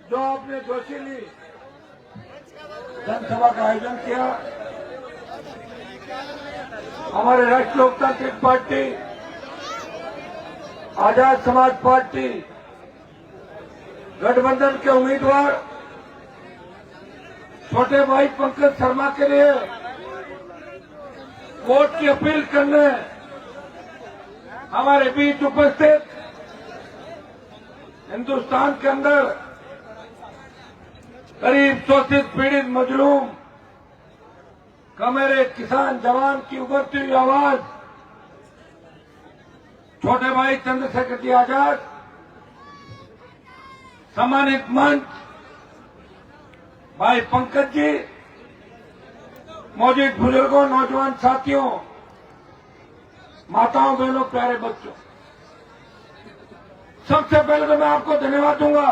जो आपने जोशीली जनसभा का आयोजन किया, हमारे राष्ट्रीय लोकतांत्रिक पार्टी, आजाद समाज पार्टी गठबंधन के उम्मीदवार छोटे भाई पंकज शर्मा के लिए वोट की अपील करने हमारे बीच उपस्थित हिंदुस्तान के अंदर गरीब शोषित पीड़ित मजलूम का मेरे किसान जवान की उभरती हुई आवाज छोटे भाई चंद्रशेखर जी आजाद, सम्मानित मंच भाई पंकज जी, मौजूद बुजुर्गों, नौजवान साथियों, माताओं, बहनों, प्यारे बच्चों, सबसे पहले तो मैं आपको धन्यवाद दूंगा।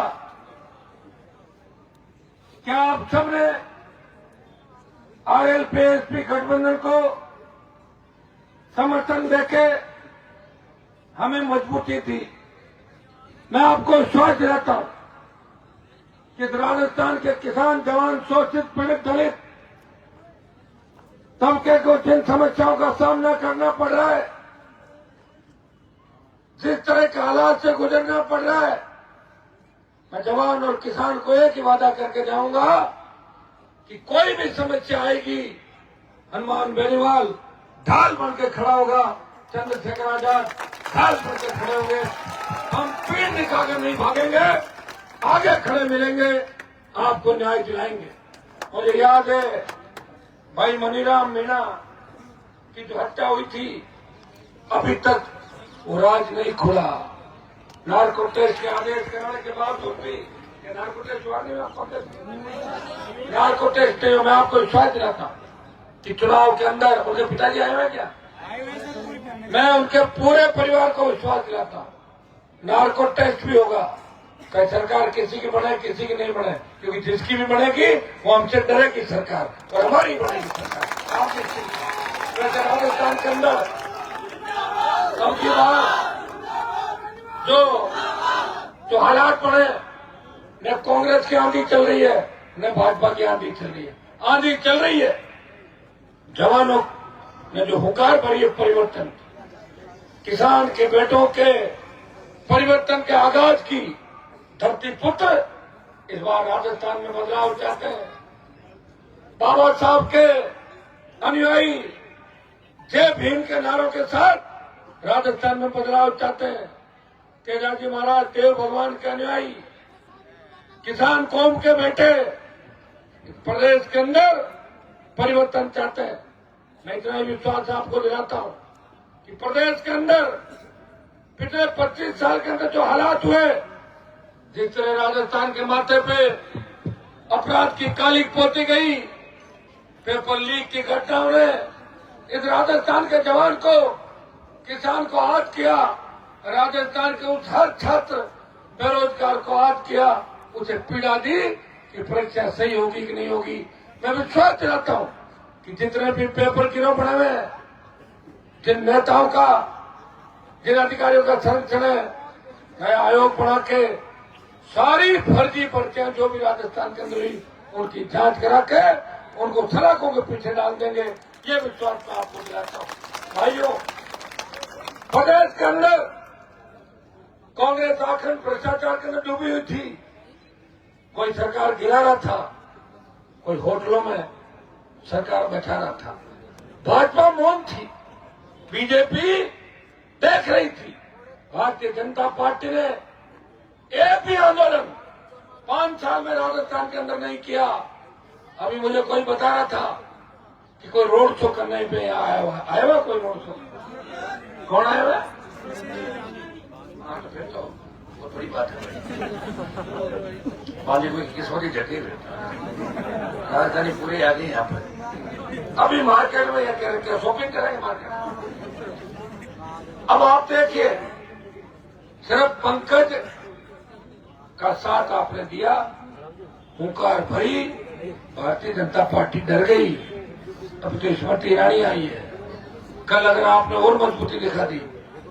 क्या आप सबने आरएलपी-एसपी गठबंधन को समर्थन देके हमें मजबूती दी। मैं आपको विश्वास दिलाता हूं कि राजस्थान के किसान, जवान, शोषित, पीड़ित, दलित तबके को जिन समस्याओं का सामना करना पड़ रहा है, जिस तरह के हालात से गुजरना पड़ रहा है, मैं जवान और किसान को एक ही वादा करके जाऊंगा कि कोई भी समस्या आएगी, हनुमान बेनीवाल ढाल बन के खड़ा होगा, चंद्रशेखर आजाद ढाल बन के खड़े होंगे। हम पीठ दिखाकर नहीं भागेंगे, आगे खड़े मिलेंगे, आपको न्याय दिलाएंगे। मुझे याद है भाई मनीराम मीणा की जो हत्या हुई थी, अभी तक वो राज नहीं खुला। नार्को टेस्ट के आदेश कराने के बावजूद भी नार्को टेस्ट नार्को टेस्ट नहीं, मैं आपको विश्वास दिलाता हूं कि चुनाव के अंदर उनके पिताजी आए हुए क्या, मैं उनके पूरे परिवार को विश्वास दिलाता हूं नार्को टेस्ट भी होगा। कहीं सरकार किसी की बने, किसी की नहीं बने, क्योंकि जिसकी भी बनेगी वो हमसे डरेगी सरकार, और हमारी बनेगी सरकार। आप वैसे राजस्थान के अंदर अब की बार जो हालात बने, न कांग्रेस की आंधी चल रही है, न भाजपा की आंधी चल रही है, आंधी चल रही है जवानों ने जो हुंकार भरी है परिवर्तन, किसान के बेटों के परिवर्तन के आगाज की धरती पुत्र इस बार राजस्थान में बदलाव चाहते हैं। बाबा साहब के अनुयायी जय भीम के नारों के साथ राजस्थान में बदलाव चाहते हैं। तेजाजी महाराज, देव भगवान के अनुयायी, किसान कौम के बेटे प्रदेश के अंदर परिवर्तन चाहते हैं। मैं इतना ही विश्वास आपको दिलाता हूं कि प्रदेश के अंदर पिछले 25 साल के अंदर जो हालात हुए, जिस तरह राजस्थान के माथे पे अपराध की कालिक पोती गई, पेपर लीक की घटनाओं ने इस राजस्थान के जवान को, किसान को आहत किया, राजस्थान के उस हर छात्र बेरोजगार को आहत किया, उसे पीड़ा दी कि परीक्षा सही होगी कि नहीं होगी। मैं विश्वास दिलाता हूं कि जितने भी पेपर गिरोह बने हुए हैं, जिन नेताओं का, जिन अधिकारियों का संरक्षण है, नया आयोग बना के सारी फर्जी पर्चियां जो भी राजस्थान के अंदर हुई उनकी जांच करा के उनको सलाखों के पीछे डाल देंगे। ये विश्वास मैं आपको दिलाता हूं। भाइयों, प्रदेश के अंदर कांग्रेस आखिर भ्रष्टाचार के अंदर डूबी हुई थी। कोई सरकार गिरा रहा था, कोई होटलों में सरकार बैठा रहा था, भाजपा मौन थी, बीजेपी देख रही थी। भारतीय जनता पार्टी ने एक भी आंदोलन 5 साल में राजस्थान के अंदर नहीं किया। अभी मुझे कोई बता रहा था कि कोई रोड शो करने पे आया हुआ कोई रोड शो, कौन आया हुआ? हाँ, तो फिर तो बहुत बड़ी बात है। मान लीजिए कोई किस्मत ही जटिल है, राजधानी पूरी आ गई यहाँ पर। अभी मार्केट में यह कह रहे क्या शॉपिंग करेंगे मार्केट में? अब आप देखिए, सिर्फ पंकज का साथ आपने दिया, हुंकार भरी, भारतीय जनता पार्टी डर गई। अब तो स्मृति ईरानी आई है, कल अगर आपने और मजबूती दिखा दी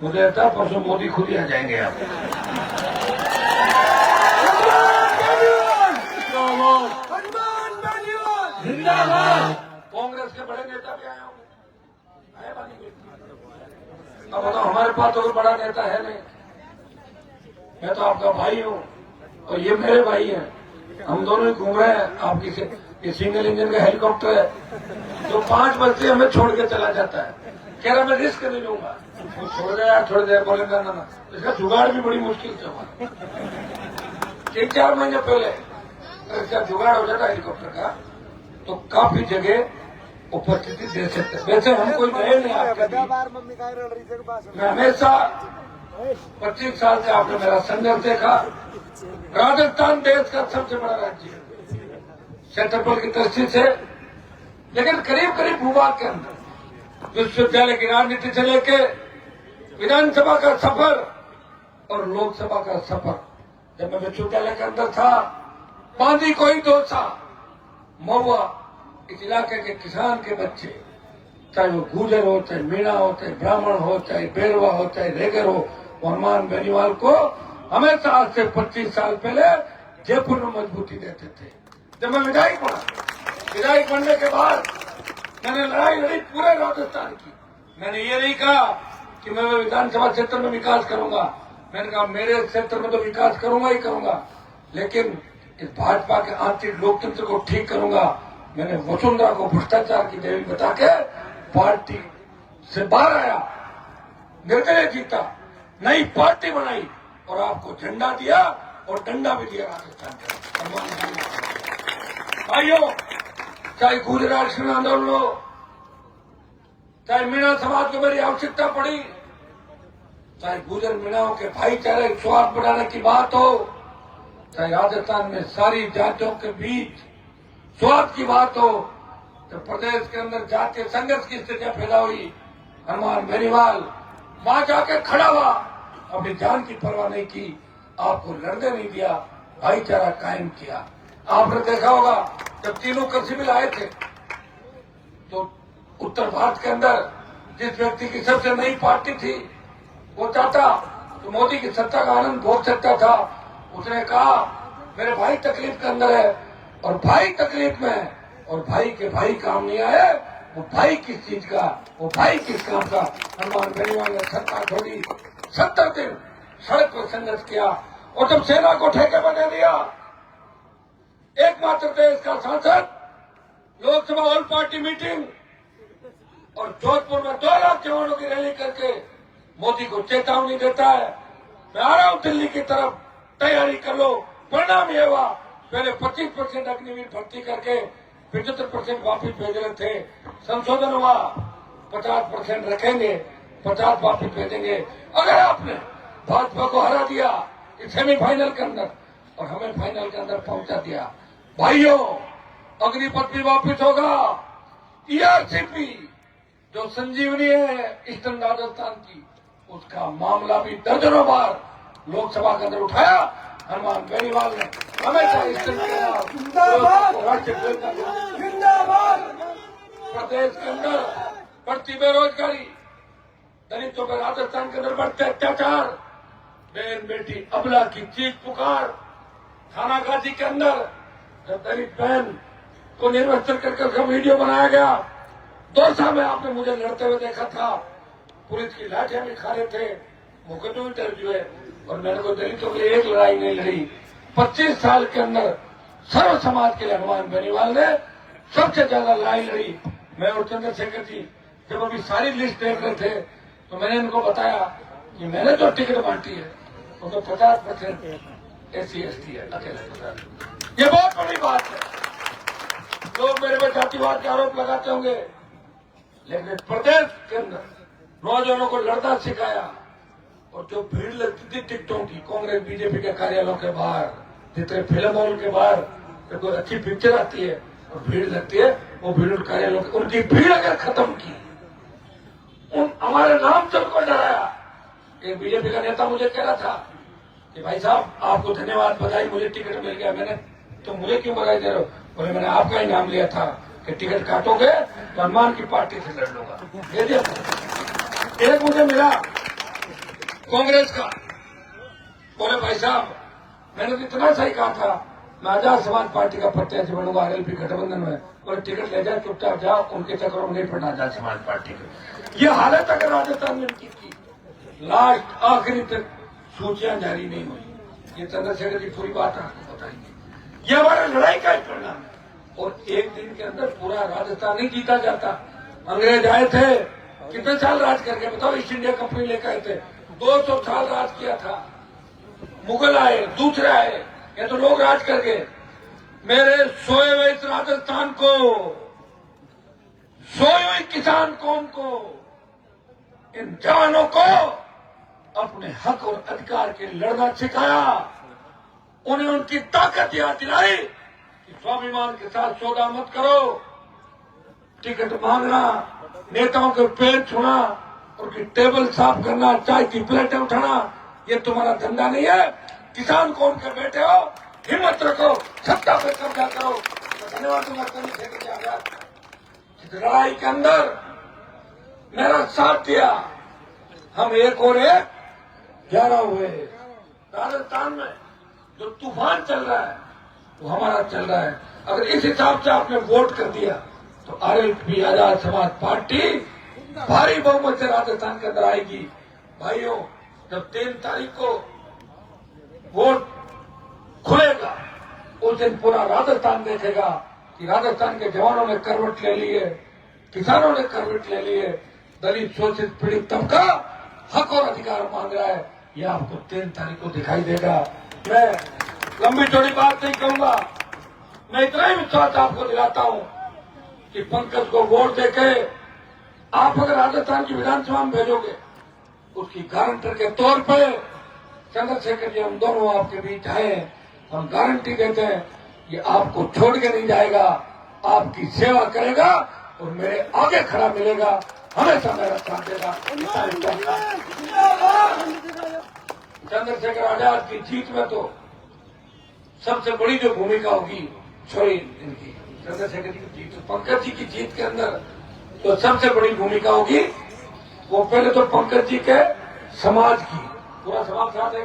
मुझे लगता है परसों मोदी खुद ही आ जाएंगे आप। जिंदाबाद। कांग्रेस के बड़े नेता भी आए होंगे। अब बताओ, हमारे पास तो कोई बड़ा नेता है नहीं। मैं तो आपका भाई हूँ और ये मेरे भाई हैं। हम दोनों ही घूम रहे हैं। आपकी ये सिंगल इंजन का हेलीकॉप्टर है जो 5 बजे हमें छोड़ के चला जाता है। कह रहा मैं रिस्क नहीं लूंगा। वो छोड़ दे यार, छोड़ दे। बोले ना, इसका जुगाड़ भी बड़ी मुश्किल से हुआ। 3-4 महीने पहले इसका जुगाड़ हो जाता हेलीकॉप्टर का तो काफी जगह उपस्थिति दे सकते। वैसे हम कोई गए नहीं आपके। मैं हमेशा 25 साल से आपने मेरा संघर्ष देखा। राजस्थान देश का सबसे बड़ा राज्य है क्षेत्रफल की दृष्टि से, लेकिन करीब करीब भूभाग के अंदर विश्वविद्यालय की राजनीति से लेके विधानसभा का सफर और लोकसभा का सफर। जब मैं विश्वविद्यालय के अंदर था, बांदी कोई दोसा महुआ, इस इलाके के किसान के बच्चे, चाहे वो गुर्जर हो, चाहे मीणा हो, चाहे ब्राह्मण हो, चाहे बेरवा हो, चाहे रेगर हो, हनुमान बेनीवाल को हमेशा आज से 25 साल पहले जयपुर में मजबूती देते थे। जब मैं विधायक बना, विधायक बनने के बाद मैंने लड़ाई लड़ी पूरे राजस्थान की। मैंने ये नहीं कहा कि मैं विधानसभा क्षेत्र में विकास करूंगा। मैंने कहा मेरे क्षेत्र में तो विकास करूंगा ही करूंगा, लेकिन इस भाजपा के आंतरिक लोकतंत्र को ठीक करूंगा। मैंने वसुंधरा को भ्रष्टाचार की देवी बता के पार्टी से बाहर आया, निर्दलीय जीता, नई पार्टी बनाई और आपको झंडा दिया और डंडा भी दिया राजस्थान के। भाइयों, चाहे गुर्जर आरक्षण आंदोलन हो, चाहे मीणा समाज को मेरी आवश्यकता पड़ी, चाहे गुर्जर मीणाओं के भाईचारे स्वार्थ बढ़ाने की बात हो, चाहे राजस्थान में सारी जातियों के बीच स्वार्थ की बात हो, तो प्रदेश के अंदर जातीय संघर्ष की स्थितियां पैदा हुई। हनुमान बेनीवाल वहां जाके खड़ा हुआ, अपनी जान की परवाह नहीं की, आपको लड़ने नहीं दिया, भाईचारा कायम किया। आपने देखा होगा जब तीनों कृषि बिल आए थे तो उत्तर भारत के अंदर जिस व्यक्ति की सबसे नई पार्टी थी वो चाहता तो मोदी की सत्ता का आनंद भोग सकता था। उसने कहा मेरे भाई तकलीफ के अंदर है और भाई तकलीफ में है और भाई के भाई काम नहीं आए, वो भाई किस चीज का, वो भाई किस काम का। हनुमान बेनीवाल ने सत्ता छोड़ी, 70 दिन सड़क पर संघर्ष किया और जब सेना को ठेके में दे दिया, एकमात्र देश का सांसद लोकसभा ऑल पार्टी मीटिंग और जोधपुर में 2 लाख जवानों की रैली करके मोदी को चेतावनी देता है मैं आ रहा हूं दिल्ली की तरफ, तैयारी कर लो। परिणाम ये हुआ, पहले 25% अग्निवीर भर्ती करके 75% वापिस भेज रहे थे, संशोधन हुआ 50% रखेंगे, 50 वापिस भेजेंगे। अगर आपने भाजपा को हरा दिया इस सेमीफाइनल के अंदर और हमें फाइनल के अंदर पहुंचा दिया, भाइयों अग्निपथ भी वापिस होगा। ईआरसीपी जो संजीवनी है ईस्टर्न राजस्थान की, उसका मामला भी दर्जनों बार लोकसभा के अंदर उठाया। हनुमान बेनीवाल ने हमेशा ईस्टर्न प्रदेश के अंदर बढ़ती बेरोजगारी, दलितों पर राजस्थान के अंदर बढ़ते अत्याचार, बहन बेटी अबला की चीख पुकार, थानागाजी के अंदर जब दलित बहन को निर्वस्त्र करके उसका वीडियो बनाया गया, दौसा में आपने मुझे लड़ते हुए देखा था, पुलिस की लाठियां भी खा रहे थे, मुकदमे भी दर्ज हुए और मैंने को दलितों के लिए एक लड़ाई नहीं लड़ी। 25 साल के अंदर सर्व समाज के लिए हनुमान बेनीवाल ने सबसे ज्यादा लड़ाई लड़ी। मैं और चंद्रशेखर जी जब अभी सारी लिस्ट देख रहे थे तो मैंने इनको बताया कि मैंने जो टिकट बांटी है वो तो 50% SC/ST है, अकेले। ये बहुत बड़ी बात है। लोग मेरे पे जातिवाद के आरोप लगाते होंगे, लेकिन प्रदेश के अंदर नौजवानों को लड़ना सिखाया और जो भीड़ लगती थी टिकटों की कांग्रेस बीजेपी के कार्यालयों के बाहर, जितने फिल्म हॉल के बाहर कोई अच्छी पिक्चर आती है और भीड़ लगती है, वो भीड़ कार्यालयों की उनकी भीड़ अगर खत्म की, उन हमारे नाम से उनको डराया। एक बीजेपी का नेता मुझे कह रहा था कि भाई साहब आपको धन्यवाद, बधाई, मुझे टिकट मिल गया। मैंने तो मुझे क्यों बधाई दे रहे हो? बोले मैंने आपका ही नाम लिया था कि टिकट काटोगे तो हनुमान की पार्टी से लड़ लूंगा। ये एक मुझे मिला कांग्रेस का। बोले भाई साहब, मैंने तो इतना सही कहा था, मैं आजाद समाज पार्टी का प्रत्याशी बनूंगा आरएलपी गठबंधन में। बोले टिकट ले जाए, चुपचाप जाओ, उनके चक्करों में नहीं पड़ना आजाद समाज पार्टी के। ये हालत अगर राजस्थान में इनकी थी, लास्ट आखिरी तक सूचियां जारी नहीं हुई। ये चंद्रशेखर जी पूरी बात आपको बताएंगे। ये हमारे लड़ाई का ही परिणाम है। और एक दिन के अंदर पूरा राजस्थान नहीं जीता जाता। अंग्रेज आए थे, कितने साल राज करके बताओ, ईस्ट इंडिया कंपनी लेकर आए थे, 200 साल राज किया था। मुगल आए, दूसरे आए, ये तो लोग राज कर गए। मेरे सोए हुए इस राजस्थान को, सोए हुए किसान कौम को, इन जवानों को अपने हक और अधिकार के लड़ना सिखाया। उन्हें उनकी ताकत याद दिलाई कि स्वाभिमान के साथ सौदा मत करो। टिकट मांगना, नेताओं के पैर छूना, उनकी टेबल साफ करना, चाय की प्लेटें उठाना, ये तुम्हारा धंधा नहीं है। किसान कौन के बेटे हो, हिम्मत रखो, सत्ता पे कब्जा करो। धन्यवाद दूंगा चंद्रशेखर आजाद। इस लड़ाई के अंदर मेरा साथ दिया, हम एक और एक 11 हुए। राजस्थान में जो तूफान चल रहा है वो हमारा चल रहा है। अगर इस हिसाब से आपने वोट कर दिया तो आरएलपी आजाद समाज पार्टी भारी बहुमत से राजस्थान के अंदर आएगी। भाइयों, जब 3 तारीख को वोट खुलेगा उस दिन पूरा राजस्थान देखेगा कि राजस्थान के जवानों ने करवट ले ली है, किसानों ने करवट ले ली है, दलित शोषित पीड़ित तबका हक और अधिकार मांग रहा है। ये आपको 3 तारीख को दिखाई देगा। मैं लंबी चौड़ी बात नहीं कहूंगा, मैं इतना ही विश्वास आपको दिलाता हूं कि पंकज को वोट देके आप अगर राजस्थान की विधानसभा में भेजोगे, उसकी गारंटर के तौर पे चंद्रशेखर जी हम दोनों आपके बीच आए, हम गारंटी देते हैं कि आपको छोड़ के नहीं जाएगा, आपकी सेवा करेगा और मेरे आगे खड़ा मिलेगा, हमेशा मेरा साथ देगा। चंद्रशेखर आजाद की जीत में तो सबसे बड़ी जो भूमिका होगी, सॉरी इनकी चंद्रशेखर जी की जीत, पंकज जी की जीत के अंदर तो सबसे बड़ी भूमिका होगी वो पहले तो पंकज जी के समाज की। पूरा समाज साथ है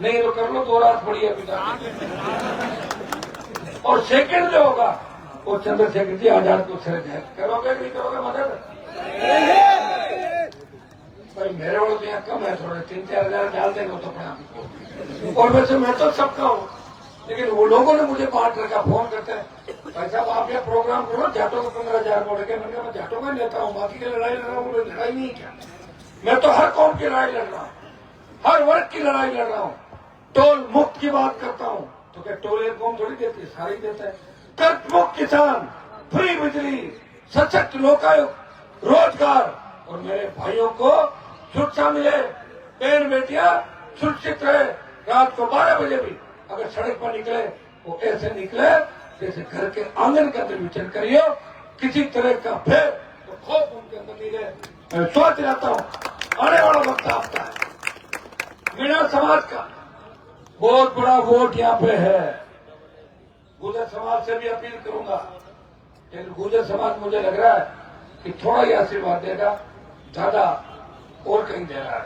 नहीं तो कर लो, 2 रात पड़ी है पिता। और सेकंड जो होगा वो चंद्रशेखर जी आजाद को सिर है। करोगे नहीं करोगे मदद? भाई मेरे वालों तो यहाँ कम है, थोड़े 3-4 हजार डाल देंगे तो अपना। और वैसे मैं तो सबका हूँ, लेकिन वो लोगों ने मुझे बांट रखा, फोन करते हैं भाई साहब आप यह प्रोग्राम करो, जाटों को 15,000 बोल के। मैं जाटों का लेता हूँ, बाकी की लड़ाई लड़ रहा हूँ। लड़ाई नहीं क्या, मैं तो हर कौम की लड़ाई लड़ रहा हूँ, हर वर्ग की लड़ाई लड़ रहा हूँ। टोल मुक्त की बात करता हूँ तो क्या टोल एक कौम थोड़ी देती है, सारी देता है। कर्ज मुक्त किसान, फ्री बिजली, सशक्त लोकायुक्त, रोजगार और मेरे भाइयों को सुरक्षा मिले, बहन बेटियां सुरक्षित रहे। रात को 12 बजे भी अगर सड़क पर निकले वो ऐसे निकले जैसे घर के आंगन के अंदर विचरण करिए, किसी तरह का भय तो खौफ उनके अंदर नहीं रहे। मैं सोच रहता हूँ आने वाला वक्त आपका है, मीणा समाज का बहुत बड़ा वोट यहाँ पे है। गुर्जर समाज से भी अपील करूंगा, लेकिन गुर्जर समाज मुझे लग रहा है कि थोड़ा ही आशीर्वाद देगा, ज्यादा और कहीं दे रहा है।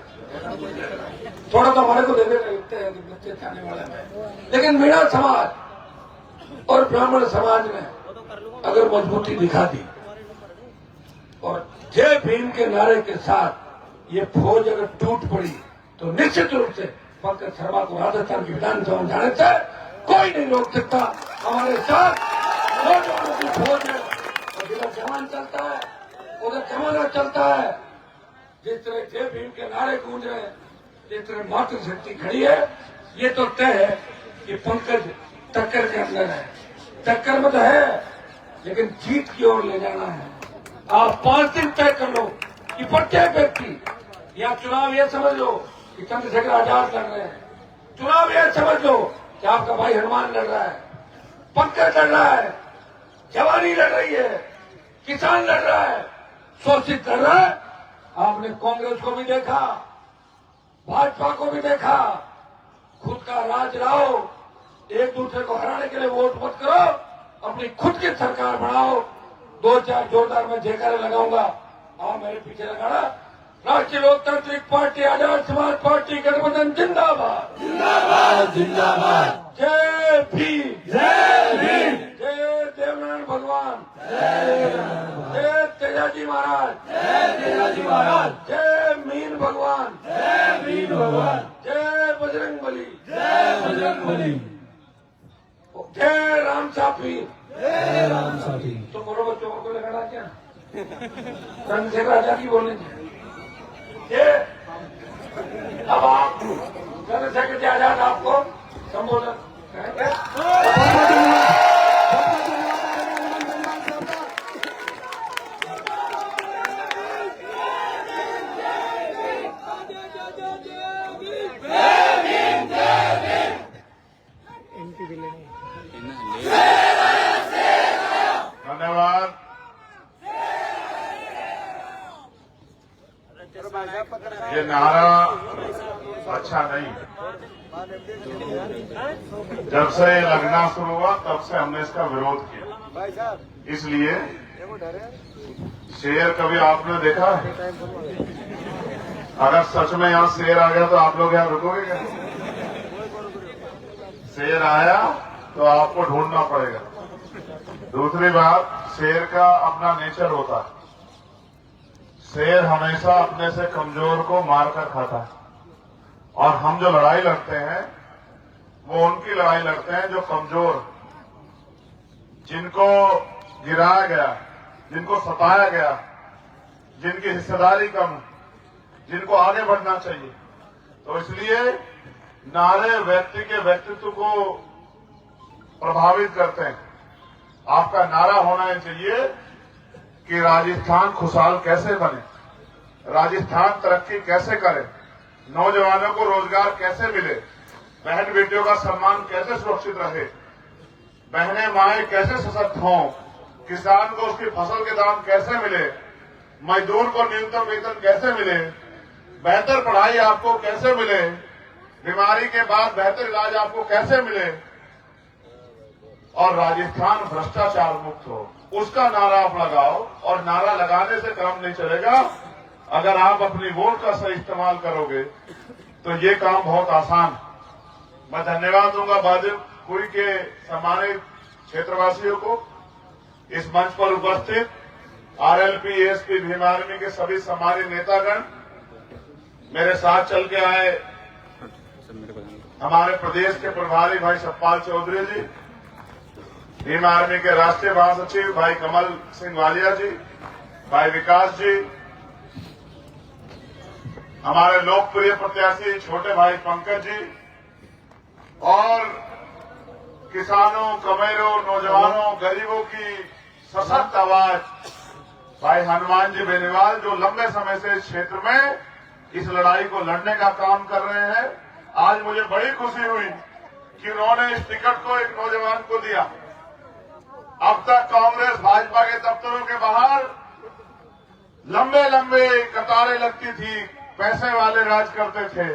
थोड़ा तो हमारे को दे देगा, इतने बच्चे जाने वाले हैं। लेकिन मीणा समाज और ब्राह्मण समाज ने अगर मजबूती दिखा दी और जय भीम के नारे के साथ ये फौज अगर टूट पड़ी तो निश्चित रूप से पंकज शर्मा को राजस्थान की विधानसभा में जाने से कोई नहीं रोक सकता। हमारे साथ नौजवानों की फौज है और जिधर जवान चलता है उधर जमाना चलता है। जिस तरह जय भीम के नारे गूंज रहे हैं, जिस तरह मातृशक्ति खड़ी है, ये तो तय है कि पंकज टक्कर के अंदर है। टक्कर में तो है लेकिन जीत की ओर ले जाना है। आप 5 दिन तय कर लो कि प्रत्येक व्यक्ति या चुनाव ये समझ लो कि चंद्रशेखर आजाद लड़ रहे हैं, चुनाव ये समझ लो कि आपका भाई हनुमान लड़ रहा है, पंकज लड़ रहा है, जवानी लड़ रही है, किसान लड़ रहा है, शोषित लड़ रहा है। आपने कांग्रेस को भी देखा, भाजपा को भी देखा। खुद का राज लाओ, एक दूसरे को हराने के लिए वोट मत करो, अपनी खुद की सरकार बनाओ। 2-4 जोरदार मैं जयकारे लगाऊंगा, आओ मेरे पीछे लगाना। राष्ट्रीय लोकतांत्रिक पार्टी आजाद समाज पार्टी गठबंधन जिंदाबाद जिंदाबाद जिंदाबाद। जय भीम जय भीम। जय देवनारायण भगवान जय जय तेजाजी महाराज तेजाजी महाराज। जय मीन भगवान जय वीर भगवान। जय बजरंग बली जय बजरंग बली। जय राम साफी। जय राम साथी। तो बोलो बच्चों को लगाना क्या चंद्रशेखर आजाद की बोलने ये अब आप चंद्रशेखर आजाद आपको संबोधन करेंगे। धन्यवाद। ये नारा अच्छा नहीं। जब से ये लगना शुरू हुआ तब से हमने इसका विरोध किया। इसलिए शेर कभी आपने देखा है? अगर सच में यहाँ शेर आ गया तो आप लोग यहाँ रुकोगे क्या? शेर आया तो आपको ढूंढना पड़ेगा। दूसरी बात, शेर का अपना नेचर होता है। शेर हमेशा अपने से कमजोर को मारकर खाता है, और हम जो लड़ाई लड़ते हैं वो उनकी लड़ाई लड़ते हैं जो कमजोर, जिनको गिराया गया, जिनको सताया गया, जिनकी हिस्सेदारी कम, जिनको आगे बढ़ना चाहिए। तो इसलिए नारे व्यक्ति के व्यक्तित्व को प्रभावित करते हैं। आपका नारा होना चाहिए कि राजस्थान खुशहाल कैसे बने, राजस्थान तरक्की कैसे करे, नौजवानों को रोजगार कैसे मिले, बहन बेटियों का सम्मान कैसे सुरक्षित रहे, बहनें माएं कैसे सशक्त हों, किसान को उसकी फसल के दाम कैसे मिले, मजदूर को न्यूनतम वेतन कैसे मिले, बेहतर पढ़ाई आपको कैसे मिले, बीमारी के बाद बेहतर इलाज आपको कैसे मिले, और राजस्थान भ्रष्टाचार मुक्त हो, उसका नारा आप लगाओ। और नारा लगाने से काम नहीं चलेगा। अगर आप अपनी वोट का सही इस्तेमाल करोगे तो ये काम बहुत आसान। मैं धन्यवाद दूंगा बाजिलपुरी के सम्मानित क्षेत्रवासियों को, इस मंच पर उपस्थित आरएलपी, एएसपी, भीम आर्मी के सभी सम्मानित नेतागण, मेरे साथ चल के आए हमारे प्रदेश के प्रभारी भाई सतपाल चौधरी जी, भीम आर्मी के राष्ट्रीय महासचिव भाई कमल सिंह वालिया जी, भाई विकास जी, हमारे लोकप्रिय प्रत्याशी छोटे भाई पंकज जी, और किसानों, कमेरों, नौजवानों, गरीबों की सशक्त आवाज भाई हनुमान जी बेनीवाल, जो लंबे समय से इस क्षेत्र में इस लड़ाई को लड़ने का काम कर रहे हैं। आज मुझे बड़ी खुशी हुई कि उन्होंने इस टिकट को एक नौजवान को दिया। अब तक कांग्रेस भाजपा के दफ्तरों के बाहर लंबे लंबे कतारें लगती थी, पैसे वाले राज करते थे।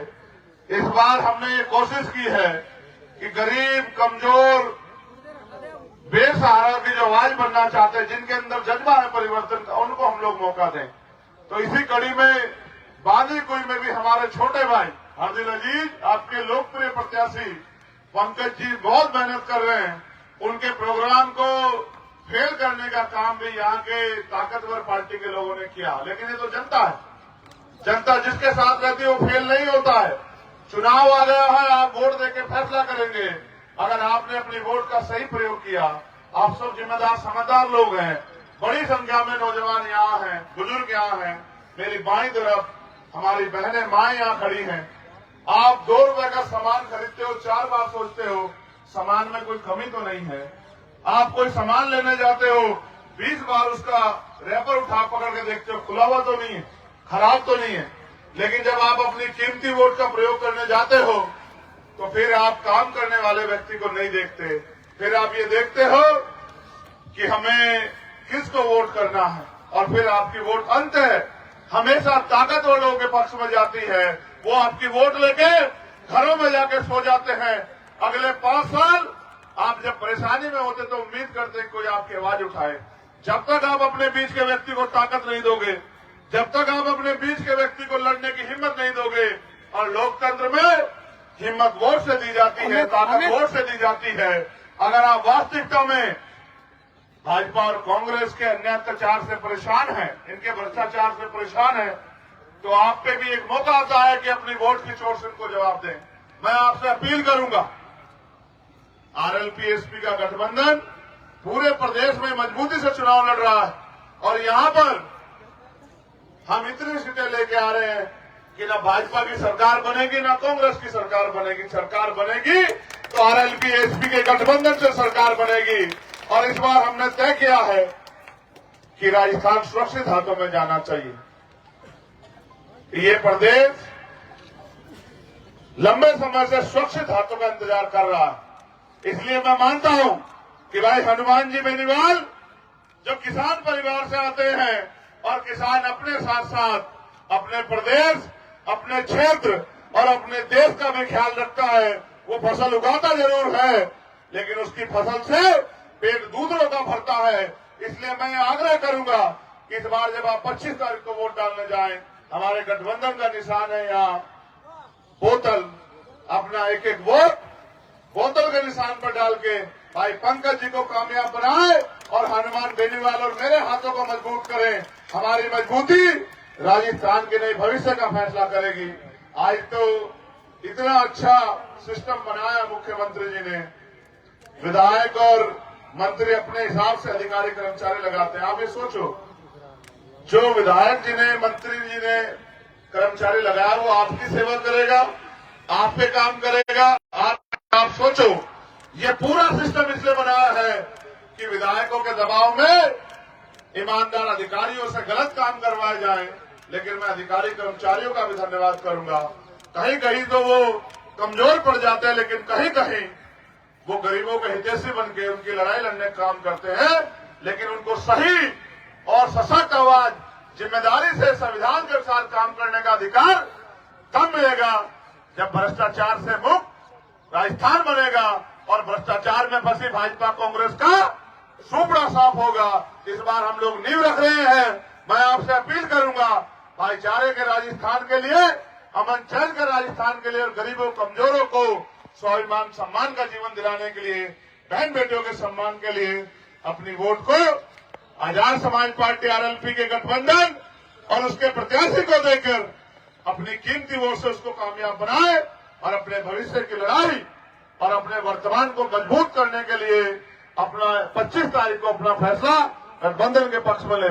इस बार हमने ये कोशिश की है कि गरीब, कमजोर, बेसहारा की जो आवाज बनना चाहते हैं, जिनके अंदर जज्बा है परिवर्तन का, उनको हम लोग मौका दें। तो इसी कड़ी में बांदीकुई में भी हमारे छोटे भाई आदिल अजीज, आपके लोकप्रिय प्रत्याशी पंकज जी बहुत मेहनत कर रहे हैं। उनके प्रोग्राम को फेल करने का काम भी यहाँ के ताकतवर पार्टी के लोगों ने किया। लेकिन ये तो जनता है, जनता जिसके साथ रहती है वो फेल नहीं होता है। चुनाव आ गया है, आप वोट देके फैसला करेंगे। अगर आपने अपनी वोट का सही प्रयोग किया, आप सब जिम्मेदार समझदार लोग हैं। बड़ी संख्या में नौजवान यहाँ हैं, बुजुर्ग यहाँ हैं। मेरी बाईं तरफ हमारी बहनें, माएं यहाँ खड़ी हैं। आप 2 रुपए का सामान खरीदते हो, 4 बार सोचते हो सामान में कोई कमी तो नहीं है। आप कोई सामान लेने जाते हो, 20 बार उसका रैपर उठा पकड़ के देखते हो, खुला हुआ तो नहीं है, खराब तो नहीं है। लेकिन जब आप अपनी कीमती वोट का प्रयोग करने जाते हो तो फिर आप काम करने वाले व्यक्ति को नहीं देखते। फिर आप ये देखते हो कि हमें किसको वोट करना है, और फिर आपकी वोट अंत है हमेशा ताकतवर लोगों के पक्ष में जाती है। वो आपकी वोट लेके घरों में जाके सो जाते हैं। अगले 5 साल आप जब परेशानी में होते तो उम्मीद करते हैं कोई आपकी आवाज उठाए। जब तक आप अपने बीच के व्यक्ति को ताकत नहीं दोगे, जब तक आप अपने बीच के व्यक्ति को लड़ने की हिम्मत नहीं दोगे, और लोकतंत्र में हिम्मत वोट से दी जाती है, ताकत वोट से दी जाती है। अगर आप वास्तविकता में भाजपा और कांग्रेस के अन्य अत्याचार से परेशान हैं, इनके भ्रष्टाचार से परेशान हैं, तो आप पे भी एक मौका आता है कि अपनी वोट की चोट से इनको जवाब दें। मैं आपसे अपील करूंगा, आरएलपी-एसपी का गठबंधन पूरे प्रदेश में मजबूती से चुनाव लड़ रहा है, और यहां पर हम इतनी सीटें लेके आ रहे हैं कि ना भाजपा की सरकार बनेगी ना कांग्रेस की सरकार बनेगी। सरकार बनेगी तो आरएलपी-एसपी के गठबंधन से सरकार बनेगी। और इस बार हमने तय किया है कि राजस्थान सुरक्षित हाथों में जाना चाहिए। ये प्रदेश लंबे समय से सुरक्षित हाथों का इंतजार कर रहा है। इसलिए मैं मानता हूं कि भाई हनुमान जी बेनीवाल जो किसान परिवार से आते हैं, और किसान अपने साथ साथ अपने प्रदेश, अपने क्षेत्र और अपने देश का भी ख्याल रखता है। वो फसल उगाता जरूर है, लेकिन उसकी फसल से पेट दूसरों का भरता है। इसलिए मैं आग्रह करूंगा कि इस बार जब आप 25 तारीख को वोट डालने जाएं, हमारे गठबंधन का निशान है यहाँ बोतल, अपना एक एक वोट बोतल के निशान पर डाल के भाई पंकज जी को कामयाब बनाए, और हनुमान बेनीवाल और मेरे हाथों को मजबूत करें। हमारी मजबूती राजस्थान के नए भविष्य का फैसला करेगी। आज तो इतना अच्छा सिस्टम बनाया मुख्यमंत्री जी ने, विधायक और मंत्री अपने हिसाब से अधिकारी कर्मचारी लगाते हैं। आप ये सोचो, जो विधायक जी ने, मंत्री जी ने कर्मचारी लगाया, वो आपकी सेवा करेगा, आप पे काम करेगा। आप सोचो, ये पूरा सिस्टम इसलिए बनाया है कि विधायकों के दबाव में ईमानदार अधिकारियों से गलत काम करवाए जाएं। लेकिन मैं अधिकारी कर्मचारियों का भी धन्यवाद करूंगा। कहीं कहीं तो वो कमजोर पड़ जाते हैं, लेकिन कहीं कहीं वो गरीबों के हितैषी बन के उनकी लड़ाई लड़ने का काम करते हैं। लेकिन उनको सही और सशक्त आवाज, जिम्मेदारी से संविधान के अनुसार काम करने का अधिकार तब मिलेगा जब भ्रष्टाचार से मुक्त राजस्थान बनेगा, और भ्रष्टाचार में फंसी भाजपा कांग्रेस का सुपड़ा साफ होगा। इस बार हम लोग नींव रख रहे हैं। मैं आपसे अपील करूंगा, भाईचारे के राजस्थान के लिए, अमन चैन के राजस्थान के लिए, और गरीबों कमजोरों को स्वाभिमान सम्मान का जीवन दिलाने के लिए, बहन बेटियों के सम्मान के लिए अपनी वोट को आजाद समाज पार्टी आरएलपी के गठबंधन और उसके प्रत्याशी को देकर अपनी कीमती वोट से उसको कामयाब बनाए, और अपने भविष्य की लड़ाई और अपने वर्तमान को मजबूत करने के लिए अपना 25 तारीख को अपना फैसला गठबंधन के पक्ष में ले।